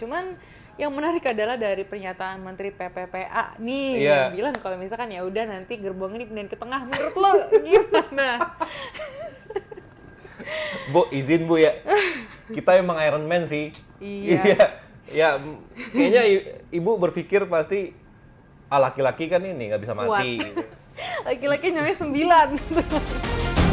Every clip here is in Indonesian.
Cuman yang menarik adalah dari pernyataan Menteri PPPA nih Iya. yang bilang kalau misalkan ya udah nanti gerbongnya dipindahin ke tengah. Menurut lo gimana? Bu, izin Bu ya. Kita emang Iron Man sih. Iya. Ya, kayaknya Ibu berpikir pasti laki-laki kan ini nggak bisa mati. Kuat. Gitu. Laki-laki namanya 9.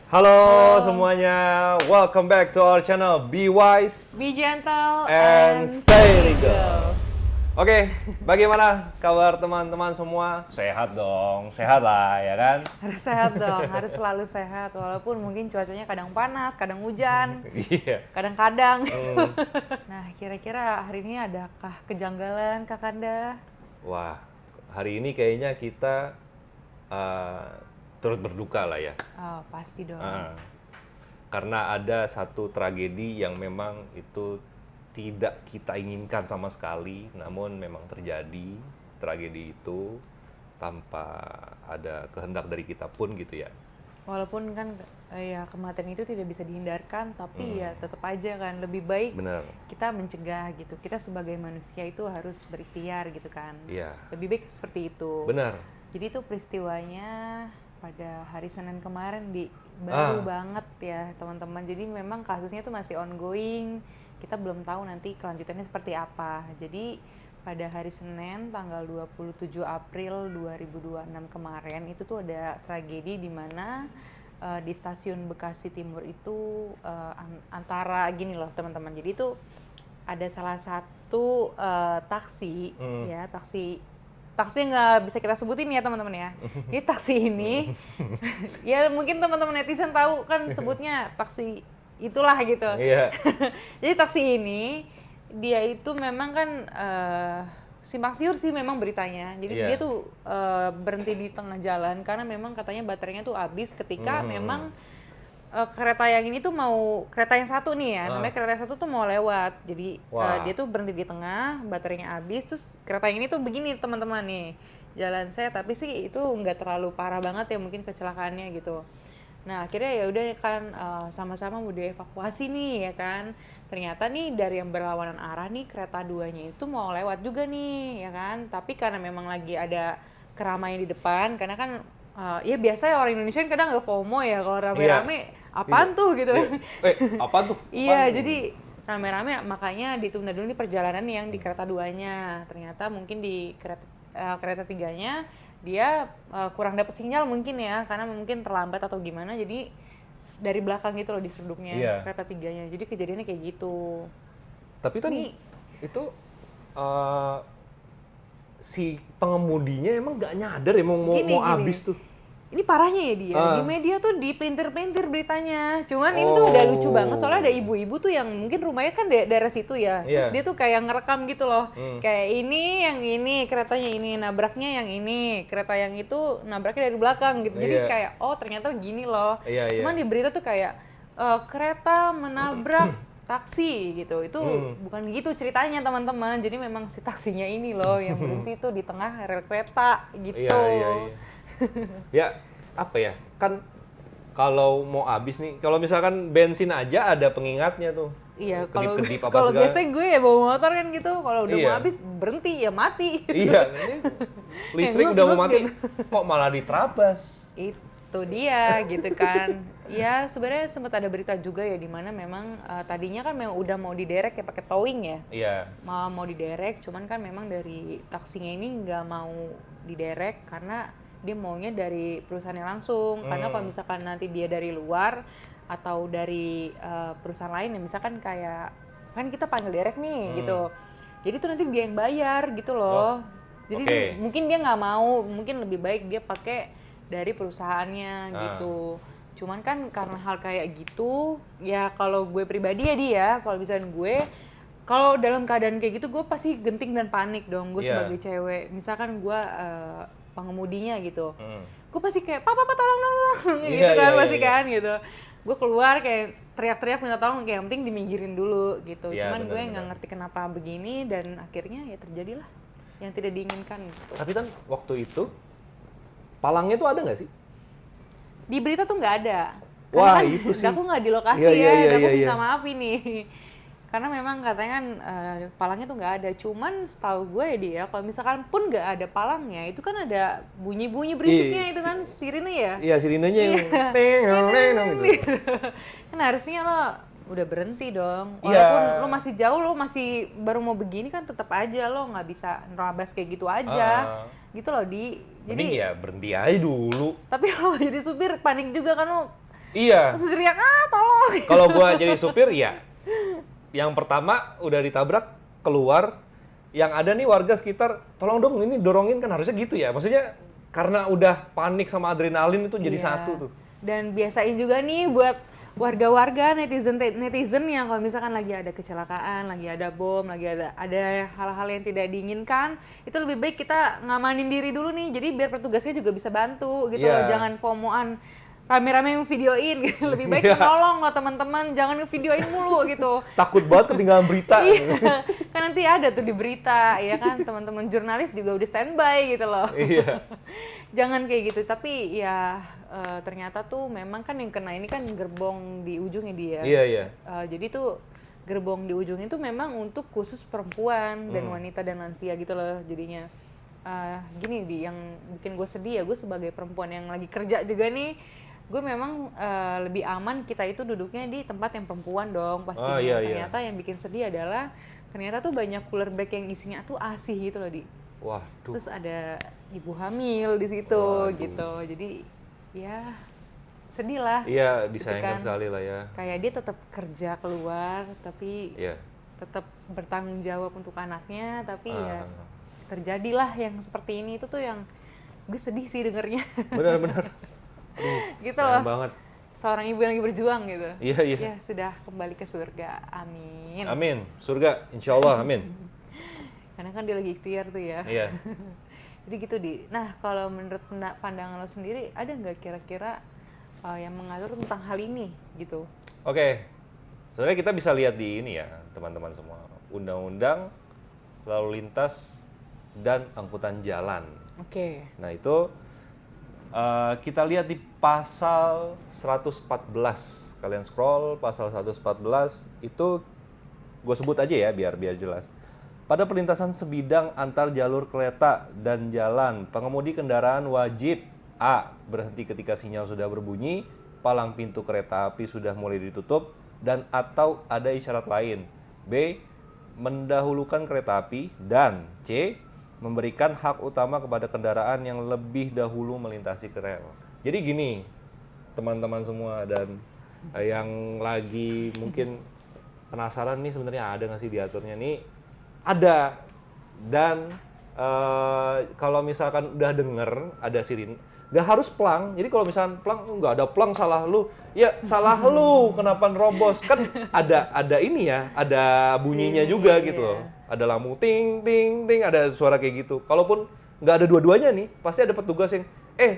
Halo semuanya, welcome back to our channel Be Wise Be gentle and stay legal. Oke, bagaimana kabar teman-teman semua? Sehat dong, sehat lah ya kan? Harus sehat dong, harus selalu sehat. Walaupun mungkin cuacanya kadang panas, kadang hujan, Iya. kadang-kadang. Nah, kira-kira hari ini adakah kejanggalan Kakanda? Wah, hari ini kayaknya kita turut berduka lah ya. Oh, pasti dong. Karena ada satu tragedi yang memang itu tidak kita inginkan sama sekali, namun memang terjadi tragedi itu tanpa ada kehendak dari kita pun gitu ya. Walaupun kan ya kematian itu tidak bisa dihindarkan, tapi ya tetap aja kan lebih baik Benar. kita mencegah gitu. Kita sebagai manusia itu harus berikhtiar gitu kan. Iya. Lebih baik seperti itu. Benar. Jadi itu peristiwanya pada hari Senin kemarin baru banget ya teman-teman. Jadi memang kasusnya tuh masih ongoing. Kita belum tahu nanti kelanjutannya seperti apa. Jadi pada hari Senin tanggal 27 April 2026 kemarin itu tuh ada tragedi di mana di stasiun Bekasi Timur itu antara gini loh teman-teman. Jadi itu ada salah satu taksi ya, taksi nggak bisa kita sebutin ya teman-teman ya. Ini taksi ini, ya mungkin teman-teman netizen tahu kan sebutnya taksi itulah gitu. Iya. Jadi taksi ini dia itu memang kan simpang siur sih memang beritanya. Jadi dia tuh berhenti di tengah jalan karena memang katanya baterainya tuh habis ketika memang kereta yang ini tuh kereta yang satu nih ya, namanya kereta yang satu tuh mau lewat. Jadi dia tuh berhenti di tengah, baterainya habis, terus kereta yang ini tuh begini teman-teman nih, jalan saya, tapi sih itu nggak terlalu parah banget ya mungkin kecelakaannya gitu. Nah akhirnya ya udah kan sama-sama mau dievakuasi nih ya kan. Ternyata nih dari yang berlawanan arah nih kereta duanya itu mau lewat juga nih ya kan. Tapi karena memang lagi ada keramaian di depan, karena kan ya biasa ya orang Indonesia kan kadang nggak FOMO ya kalau rame-rame apaan tuh gitu. Apaan tuh? Iya, jadi rame-rame makanya ditunda dulu nih perjalanan yang di kereta duanya. Ternyata mungkin di kereta tiganya dia kurang dapat sinyal mungkin ya, karena mungkin terlambat atau gimana. Jadi dari belakang gitu loh diseruduknya kereta tiganya. Jadi kejadiannya kayak gitu. Tapi kan itu si pengemudinya emang nggak nyadar ya mau habis tuh. Ini parahnya ya dia, di media tuh dipelintir-pelintir beritanya. Cuman ini tuh udah lucu banget, soalnya ada ibu-ibu tuh yang mungkin rumahnya kan daerah situ ya. Terus dia tuh kayak ngerekam gitu loh. Kayak ini, yang ini, keretanya ini, nabraknya yang ini, kereta yang itu nabraknya dari belakang gitu. Jadi kayak, oh ternyata gini loh. Cuman di berita tuh kayak, kereta menabrak taksi gitu. Itu bukan gitu ceritanya teman-teman. Jadi memang si taksinya ini loh yang berhenti tuh di tengah rel kereta gitu. Iya. Ya, apa ya, kan kalau mau habis nih, kalau misalkan bensin aja ada pengingatnya tuh. Iya, kedip-kedip apa kalau segala. Biasanya gue ya bawa motor kan gitu, kalau udah mau habis berhenti ya mati. Iya, ini listrik udah mau mati, kok malah diterabas. Itu dia gitu kan. Ya sebenarnya sempat ada berita juga ya di mana memang tadinya kan memang udah mau diderek ya pakai towing ya. Iya. Mau diderek, cuman kan memang dari taksinya ini nggak mau diderek karena dia maunya dari perusahaannya langsung. Karena kalau misalkan nanti dia dari luar atau dari perusahaan lain ya, misalkan kayak kan kita panggil derek nih gitu. Jadi tuh nanti dia yang bayar gitu loh. Jadi mungkin dia nggak mau, mungkin lebih baik dia pakai dari perusahaannya gitu. Cuman kan karena hal kayak gitu, ya kalau gue pribadi ya dia, kalau misalnya gue, kalau dalam keadaan kayak gitu gue pasti genting dan panik dong, gue sebagai cewek. Misalkan gue pengemudinya gitu, gue pasti kayak, papa tolong dong, gitu kan pasti kan gitu. Gue keluar kayak teriak-teriak minta tolong, kayak yang penting diminggirin dulu gitu. Cuman gue nggak ngerti kenapa begini dan akhirnya ya terjadilah yang tidak diinginkan gitu. Tapi kan waktu itu palangnya tuh ada nggak sih? Di berita tuh nggak ada. Wah, kan itu sih. Daku nggak di lokasi Daku minta maaf ini. Karena memang katanya kan palangnya tuh nggak ada. Cuman setahu gue ya dia, kalau misalkan pun nggak ada palangnya, itu kan ada bunyi-bunyi berisiknya itu kan sirine ya. Iya, sirinenya yang gitu. Kan harusnya lo udah berhenti dong. Walaupun lo masih jauh, lo masih baru mau begini kan tetap aja lo nggak bisa nerabas kayak gitu aja. Gitu loh Jadi ya berhenti aja dulu. Tapi lo jadi supir panik juga kan lo. Iya. Terus teriak tolong. Kalau gua jadi supir ya, yang pertama udah ditabrak keluar, yang ada nih warga sekitar, tolong dong ini dorongin, kan harusnya gitu ya. Maksudnya karena udah panik sama adrenalin itu jadi satu tuh. Dan biasain juga nih buat warga-warga netizen yang kalau misalkan lagi ada kecelakaan, lagi ada bom, lagi ada hal-hal yang tidak diinginkan, itu lebih baik kita ngamanin diri dulu nih. Jadi biar petugasnya juga bisa bantu gitu loh, jangan FOMO-an rame-rame videoin gitu. Lebih baik nolong loh teman-teman, jangan videoin mulu gitu. Takut banget ketinggalan berita. Iya, kan nanti ada tuh di berita, ya kan teman-teman jurnalis juga udah standby gitu loh. Iya. Jangan kayak gitu, tapi ya ternyata tuh memang kan yang kena ini kan gerbong di ujungnya dia. Iya. Jadi tuh gerbong di ujung itu memang untuk khusus perempuan dan wanita dan lansia gitu loh jadinya. Gini yang bikin gue sedih ya, gue sebagai perempuan yang lagi kerja juga nih, gue memang lebih aman kita itu duduknya di tempat yang perempuan dong pastinya. Ternyata yang bikin sedih adalah ternyata tuh banyak cooler bag yang isinya tuh ASI gitu loh, Di. Waduh. Terus ada ibu hamil di situ gitu. Jadi ya sedih lah. Iya, disayangkan kan. sekali lah ya. Kayak dia tetap kerja keluar tapi tetap bertanggung jawab untuk anaknya, tapi ya terjadilah yang seperti ini. Itu tuh yang gue sedih sih dengernya. Benar-benar. Gitu loh. Banget. Seorang ibu yang lagi berjuang gitu. Iya. Ya sudah kembali ke surga. Amin. Amin. Surga, insya Allah. Amin. Karena kan dia lagi ikhtiar tuh ya. Iya. Jadi gitu, Di. Nah, kalau menurut pandangan lo sendiri, ada nggak kira-kira yang mengatur tentang hal ini gitu? Oke. Sebenarnya kita bisa lihat di ini ya, teman-teman semua. Undang-undang lalu lintas dan angkutan jalan. Oke. Nah, itu kita lihat di pasal 114. Kalian scroll pasal 114 itu gue sebut aja ya biar jelas. Pada perlintasan sebidang antar jalur kereta dan jalan, pengemudi kendaraan wajib A. Berhenti ketika sinyal sudah berbunyi, palang pintu kereta api sudah mulai ditutup, dan atau ada isyarat lain. B. Mendahulukan kereta api, dan C. Memberikan hak utama kepada kendaraan yang lebih dahulu melintasi rel. Jadi gini, teman-teman semua dan yang lagi mungkin penasaran nih sebenarnya ada nggak sih diaturnya nih? Ada. Dan kalau misalkan udah denger ada sirine, nggak harus plang. Jadi kalau misalkan plang, nggak ada plang salah lu, ya salah lu kenapa nerobos. Kan ada ini ya, ada bunyinya juga gitu loh. Ada lampu ting ting ting, ada suara kayak gitu. Kalaupun nggak ada dua-duanya nih, pasti ada petugas yang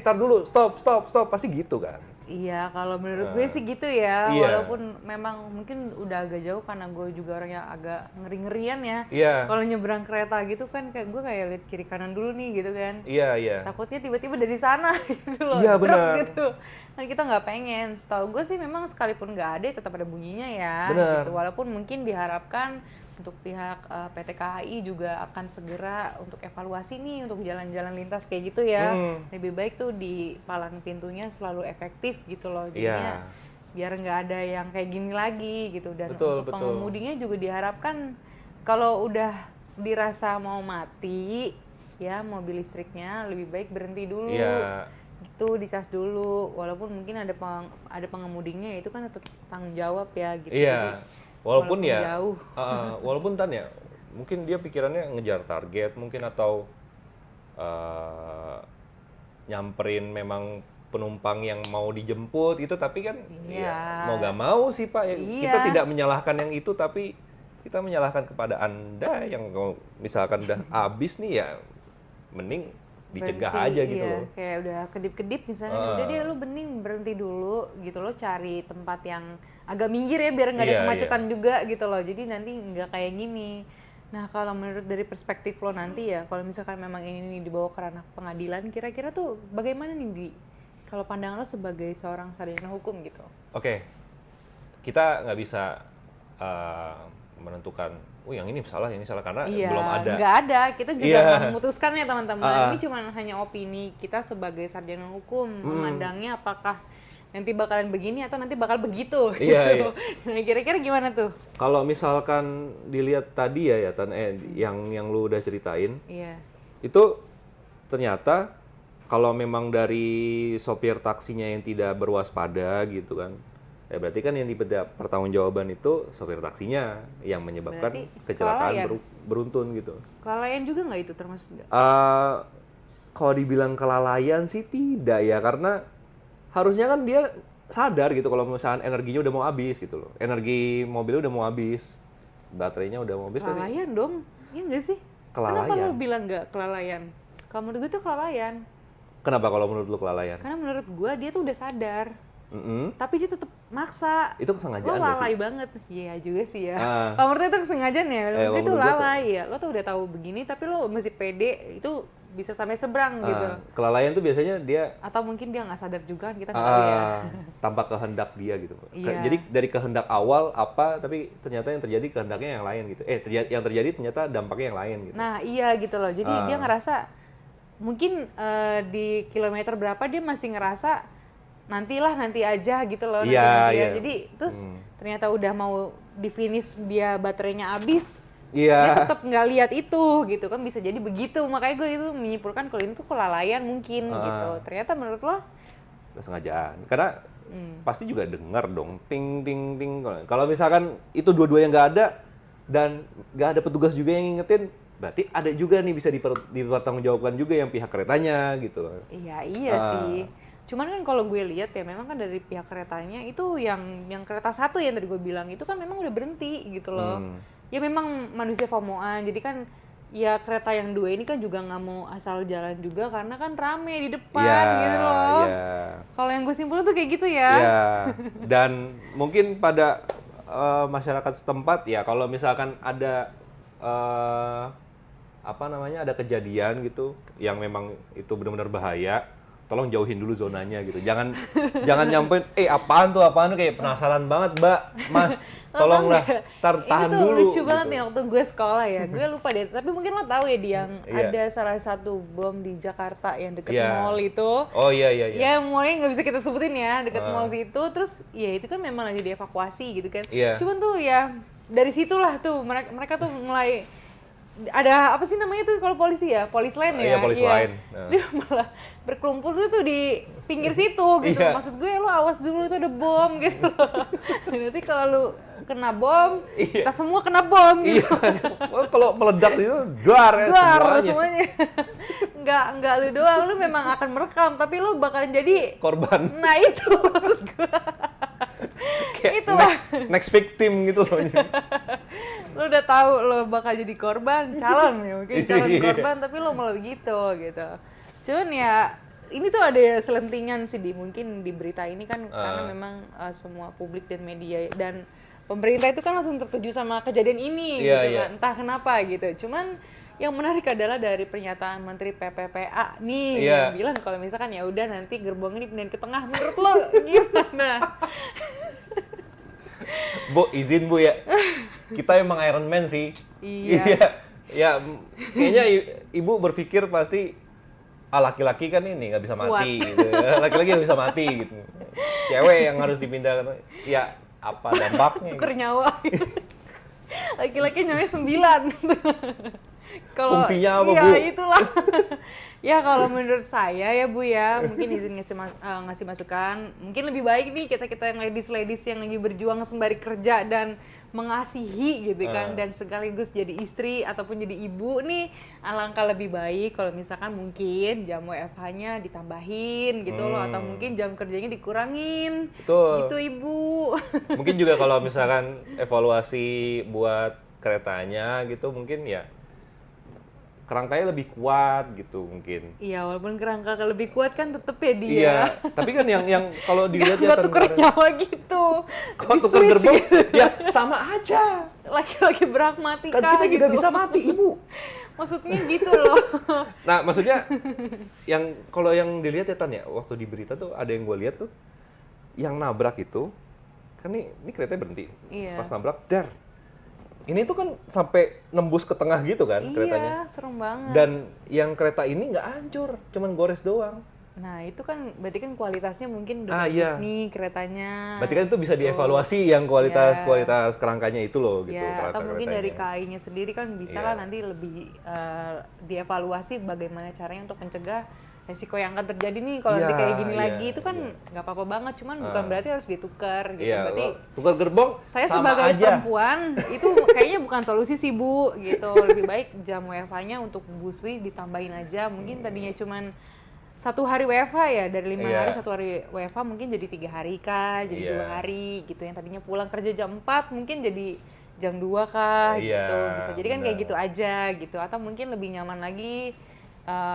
tar dulu, stop, pasti gitu kan. Iya, kalau menurut gue sih gitu ya. Iya. Walaupun memang mungkin udah agak jauh karena gue juga orangnya agak ngeri-ngerian ya. Iya. Kalau nyebrang kereta gitu kan kayak gue kayak lihat kiri kanan dulu nih gitu kan. Iya. Takutnya tiba-tiba dari sana gitu loh. Iya, benar. Gitu. Kan kita nggak pengen. Setahu gue sih memang sekalipun nggak ada tetap ada bunyinya ya. Benar. Gitu. Walaupun mungkin diharapkan untuk pihak PT KAI juga akan segera untuk evaluasi nih untuk jalan-jalan lintas kayak gitu ya. Lebih baik tuh di palang pintunya selalu efektif gitu loh. Jadinya biar nggak ada yang kayak gini lagi gitu. Dan untuk pengemudinya juga diharapkan kalau udah dirasa mau mati ya mobil listriknya lebih baik berhenti dulu. Gitu dicas dulu. Walaupun mungkin ada pengemudinya itu kan tetap tanggung jawab ya gitu. Iya. Jadi, walaupun ya jauh. Walaupun Tan ya mungkin dia pikirannya ngejar target mungkin atau nyamperin memang penumpang yang mau dijemput gitu, tapi kan Iya. ya mau gak mau sih Pak, ya, Iya. kita tidak menyalahkan yang itu, tapi kita menyalahkan kepada Anda yang kalau misalkan udah habis nih ya mending dicegah Berhenti, aja gitu iya. loh. Kayak udah kedip-kedip misalnya, udah deh lu mending berhenti dulu gitu loh, cari tempat yang agak minggir ya biar nggak ada Iya, kemacetan juga gitu loh. Jadi nanti nggak kayak gini. Nah kalau menurut dari perspektif lo nanti ya, kalau misalkan memang ini dibawa ke ranah pengadilan, kira-kira tuh bagaimana nih Di? Kalau pandangan lo sebagai seorang sarjana hukum gitu? Oke, kita nggak bisa menentukan, oh yang ini salah, yang ini salah, karena Iya, belum ada. nggak ada. Kita juga Iya. nggak memutuskan ya teman-teman. Ini cuma hanya opini kita sebagai sarjana hukum, memandangnya apakah nanti bakalan begini atau nanti bakal begitu. Iya, gitu. Nah, kira-kira gimana tuh? Kalau misalkan dilihat tadi ya Tan, yang lu udah ceritain, Iya. itu ternyata kalau memang dari sopir taksinya yang tidak berwaspada gitu kan, ya berarti kan yang diminta pertanggungjawaban itu sopir taksinya yang menyebabkan Berarti kecelakaan kelalaian. beruntun gitu. Kelalaian juga nggak itu termasuk nggak? Kalau dibilang kelalaian sih tidak ya, karena harusnya kan dia sadar gitu kalau misalkan energinya udah mau habis gitu loh. Energi mobilnya udah mau habis. Baterainya udah mau habis. berarti Kelalaian dong, iya nggak sih? Kenapa Kelalaian. lo bilang nggak kelalaian? Kalau menurut gue tuh kelalaian. Kenapa kalau menurut lu kelalaian? Karena menurut gue dia tuh udah sadar, Mm-mm. tapi dia tetap maksa. Itu Lo kesengajaan nggak sih? lalai banget. Iya juga sih ya. Ah. Kalau menurut itu kesengajaan ya. Menurut kalau itu menurut gua lalai ya. Lo tuh udah tahu begini tapi lo masih pede, itu bisa sampai seberang gitu. Kelalaian tuh biasanya dia Atau mungkin dia nggak sadar juga, kita nggak tahu ya. tanpa kehendak dia gitu. Iya. Jadi dari kehendak awal apa, tapi ternyata yang terjadi kehendaknya yang lain gitu. yang terjadi ternyata dampaknya yang lain gitu. Nah iya gitu loh. Jadi dia ngerasa mungkin di kilometer berapa dia masih ngerasa nanti aja gitu loh. Iya, nanti iya. Jadi terus ternyata udah mau di finish dia baterainya habis. Iya. Dia tetap nggak lihat itu gitu kan, bisa jadi begitu. Makanya gue itu menyimpulkan kalau ini tuh kelalaian mungkin gitu. Ternyata menurut lo? Kesengajaan. Karena pasti juga dengar dong ting ting ting. Kalau misalkan itu dua-duanya nggak ada dan nggak ada petugas juga yang ngingetin, berarti ada juga nih bisa dipertanggungjawabkan juga yang pihak keretanya gitu loh. Iya sih. Cuman kan kalau gue lihat ya memang kan dari pihak keretanya itu yang kereta satu yang tadi gue bilang itu kan memang udah berhenti gitu loh. Ya memang manusia FOMO-an, jadi kan ya kereta yang dua ini kan juga nggak mau asal jalan juga karena kan rame di depan gitu loh. Kalau yang gue simpulin tuh kayak gitu ya. Iya. Dan mungkin pada masyarakat setempat ya kalau misalkan ada ada kejadian gitu yang memang itu benar-benar bahaya, tolong jauhin dulu zonanya gitu. Jangan nyampein apaan tuh kayak penasaran banget, Mbak, Mas. Tolonglah, tahan itu dulu. Lucu banget gitu. nih waktu gue sekolah ya. Gue lupa deh, tapi mungkin lo tahu ya Diang, Iya. ada salah satu bom di Jakarta yang deket Iya. mall itu. Oh iya. Ya mallnya nggak bisa kita sebutin ya, deket mall situ. Terus ya itu kan memang lagi dievakuasi gitu kan. Iya. Cuman tuh ya dari situlah tuh mereka tuh mulai ada apa sih namanya tuh kalau polisi ya, polis lain ya. Iya, polis lain. Dia malah berkelompok tuh di pinggir situ gitu. Iya. Maksud gue lo awas dulu itu ada bom gitu. Nanti kalau lu kena bom, kita semua kena bom gitu. Iya. Kalau meledak itu dar ya Semuanya. Enggak lu doang, lu memang akan merekam, tapi lu bakalan jadi korban. Nah itu maksud gue. Kayak Itu lah. next victim gitu loh. Lu udah tahu lu bakal jadi korban, calon ya mungkin calon Iya. korban, tapi lu malah gitu. Cuman ya ini tuh ada selentingan sih mungkin di berita ini kan karena memang semua publik dan media dan pemerintah itu kan langsung tertuju sama kejadian ini Iya, gitu iya. kan, entah kenapa gitu. Cuman yang menarik adalah dari pernyataan Menteri PPPA nih Iya. yang bilang kalau misalkan ya udah nanti gerbong ini pindahin ke tengah. Menurut lo gimana? Bu, izin Bu ya. Kita emang Iron Man sih. Iya. Ya, kayaknya Ibu berpikir pasti laki-laki kan ini nggak bisa mati gitu. Laki-laki nggak bisa mati gitu. Cewek yang harus dipindahkan. Ya, apa dampaknya? Tuker nyawa. Laki-laki nyawanya 9. Fungsinya apa, iya, Bu? itulah. Ya kalau menurut saya ya Bu ya, mungkin izin ngasih masukan, mungkin lebih baik nih kita yang ladies yang lagi berjuang sembari kerja dan mengasihi gitu kan, dan sekaligus jadi istri ataupun jadi ibu nih, alangkah lebih baik kalau misalkan mungkin jam WFH-nya ditambahin gitu loh, atau mungkin jam kerjanya dikurangin. Betul. Gitu Ibu. Mungkin juga kalau misalkan evaluasi buat keretanya gitu mungkin ya kerangkanya lebih kuat gitu mungkin. Iya, walaupun kerangka lebih kuat kan tetep ya dia. Iya, tapi kan yang kalau dilihat ya Nggak tuker nyawa gitu. kok Di tuker switch gerbong gitu. ya sama aja. Laki-laki beragmatika Kan kita juga gitu. bisa mati, Ibu. Maksudnya gitu loh. Nah, maksudnya yang kalau yang dilihat ya Tan ya, waktu di berita tuh ada yang gue lihat tuh yang nabrak itu kan ini keretanya berhenti. Iya. Pas nabrak, dar. Ini tuh kan sampai nembus ke tengah gitu kan keretanya. Iya, serem banget. Dan yang kereta ini nggak hancur, cuman gores doang. Nah, itu kan berarti kan kualitasnya mungkin udah Ah, bagus iya. nih keretanya. Berarti kan itu bisa Gitu. dievaluasi yang kualitas kerangkanya itu loh gitu. Ya, atau mungkin dari kereta-keretanya. KAI-nya sendiri kan bisa Iya. lah nanti lebih dievaluasi bagaimana caranya untuk mencegah resiko yang akan terjadi nih kalau nanti Iya, kayak gini iya, lagi itu kan iya. nggak apa-apa banget, cuman bukan berarti harus ditukar gitu. Iya, Berarti tukar gerbong saya sama sebagai aja. perempuan itu kayaknya bukan solusi sih Bu gitu. Lebih baik jam WFH-nya untuk Bu Swi ditambahin aja. Mungkin tadinya cuman 1 hari WFH ya, dari 5 Iya. hari 1 hari WFH mungkin jadi 3 hari kah, jadi Iya. 2 hari gitu. Yang tadinya pulang kerja jam 4 mungkin jadi jam 2 kah Iya, gitu. Bisa jadi kan kayak benar. gitu aja gitu. Atau mungkin lebih nyaman lagi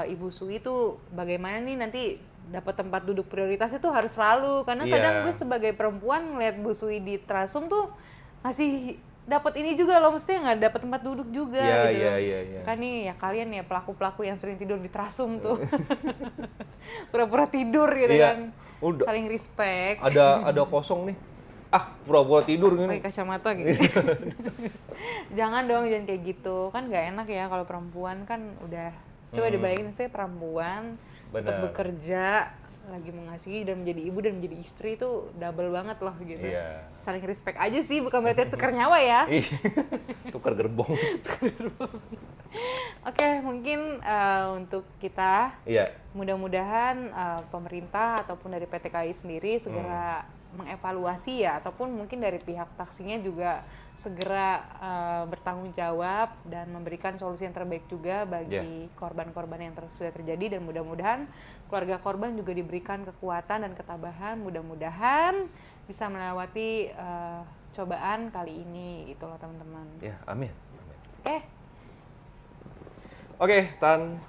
Ibu Sui itu bagaimana nih nanti dapat tempat duduk prioritas itu harus selalu, karena Iya. kadang gue sebagai perempuan ngeliat Bu Sui di Trasum tuh masih dapat ini juga loh, mestinya nggak dapat tempat duduk juga Iya, gitu. iya. Kan nih ya kalian ya pelaku-pelaku yang sering tidur di Trasum tuh. Pura-pura tidur gitu Iya. kan. Udah Saling respect. ada kosong nih. Ah, pura-pura tidur Pakai gini. kacamata gitu. Jangan dong, jangan kayak gitu. Kan nggak enak ya kalau perempuan kan udah. Coba dibayangin saya perempuan tetap Benar. bekerja, lagi mengasihi dan menjadi ibu dan menjadi istri itu double banget loh gitu. Iya. Saling respect aja sih, bukan berarti tukar nyawa ya. Ih, tukar gerbong. Oke, mungkin untuk kita Iya. mudah-mudahan pemerintah ataupun dari PT KAI sendiri segera mengevaluasi ya, ataupun mungkin dari pihak taksinya juga segera bertanggung jawab dan memberikan solusi yang terbaik juga bagi korban-korban yang sudah terjadi, dan mudah-mudahan keluarga korban juga diberikan kekuatan dan ketabahan, mudah-mudahan bisa melewati cobaan kali ini gitu loh teman-teman. Ya, amin. Oke, Tan.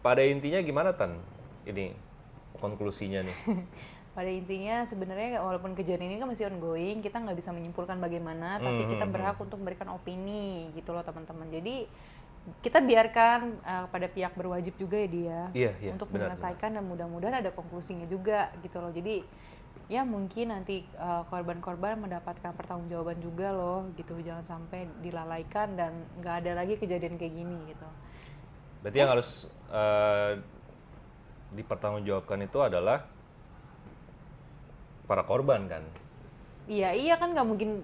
Pada intinya gimana, Tan? Ini konklusinya nih. Pada intinya sebenarnya walaupun kejadian ini kan masih ongoing, kita nggak bisa menyimpulkan bagaimana, tapi kita berhak untuk memberikan opini gitu loh teman-teman. Jadi kita biarkan pada pihak berwajib juga ya dia Iya, untuk benar, menyelesaikan, dan mudah-mudahan ada konklusinya juga gitu loh. Jadi ya mungkin nanti korban-korban mendapatkan pertanggungjawaban juga loh gitu, jangan sampai dilalaikan dan nggak ada lagi kejadian kayak gini gitu. Berarti yang harus dipertanggungjawabkan itu adalah para korban kan? Iya kan nggak mungkin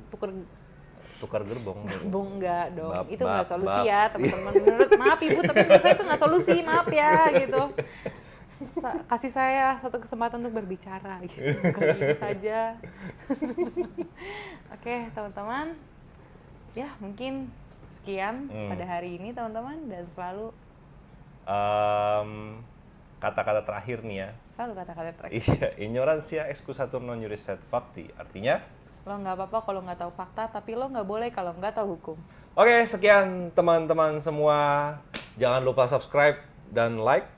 Tukar gerbong. Bong, enggak dong, Bab, itu nggak bab, solusi bab. ya teman-teman. Menurut maaf ibu, tapi menurut saya itu nggak solusi, maaf ya gitu. Kasih saya satu kesempatan untuk berbicara gitu. Kali ini saja. Oke teman-teman, ya mungkin sekian pada hari ini teman-teman, dan selalu Kata-kata terakhir nih ya. selalu kata-kata terakhir. Iya, ignorantia excusatur non juris sed facti. Artinya, Lo nggak apa-apa kalau nggak tahu fakta, tapi lo nggak boleh kalau nggak tahu hukum. oke, sekian teman-teman semua. Jangan lupa subscribe dan like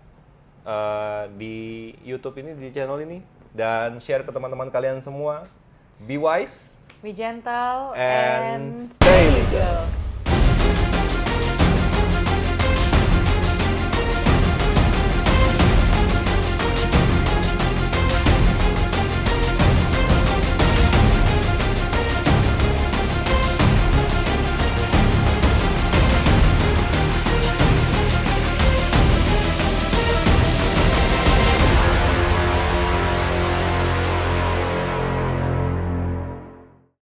di YouTube ini, di channel ini, dan share ke teman-teman kalian semua. Be wise Be gentle and and stay legal.